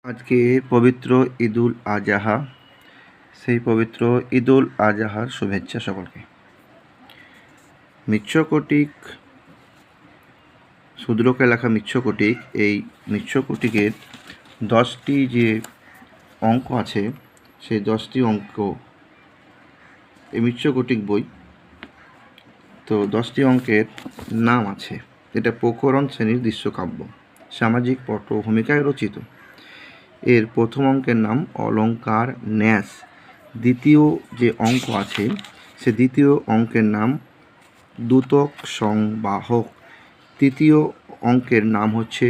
আজকে পবিত্র ঈদুল আজহা। সেই পবিত্র ঈদুল আজহার শুভেচ্ছা সকলকে। মিচ্ছকটিক, শূদ্রকে লেখা মিচ্ছকটিক, এই মিচ্ছকটিকের 10টি যে অঙ্ক আছে, সেই 10টি অঙ্ক এই মিচ্ছকটিক বই। তো 10টি অঙ্কের নাম আছে। এটা প্রকরণ শ্রেণীর দৃশ্যকাব্য, সামাজিক পটভূমিকায় রচিত। এর প্রথম অঙ্কের নাম অলঙ্কার ন্যাস। দ্বিতীয় যে অঙ্ক আছে, সে দ্বিতীয় অঙ্কের নাম দ্যুতক সংবাহক। তৃতীয় অঙ্কের নাম হচ্ছে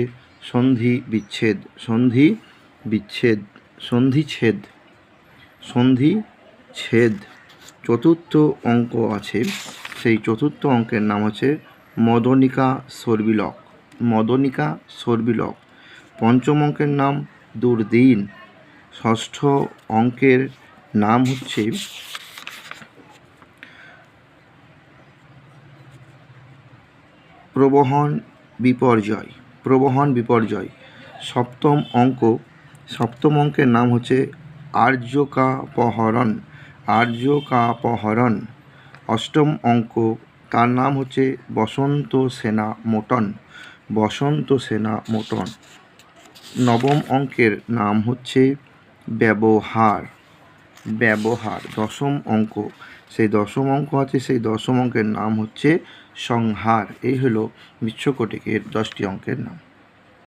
সন্ধি বিচ্ছেদ, সন্ধিচ্ছেদ। চতুর্থ অঙ্ক আছে, সেই চতুর্থ অঙ্কের নাম হচ্ছে মদনিকা সর্বিলক। পঞ্চম অঙ্কের নাম দুর্দিন। ষষ্ঠ অঙ্কের নাম হচ্ছে প্রবহন বিপর্যয়। সপ্তম অঙ্কের নাম হচ্ছে আর্যকাপহরণ। অষ্টম অঙ্ক, তার নাম হচ্ছে বসন্ত সেনা মোটন। নবম অঙ্কের নাম হচ্ছে ব্যবহার। দশম অঙ্ক, সেই দশম অঙ্ক আছে, সেই দশম অঙ্কের নাম হচ্ছে সংহার। এই হলো মিচ্ছকটিকের 10টি অঙ্কের নাম।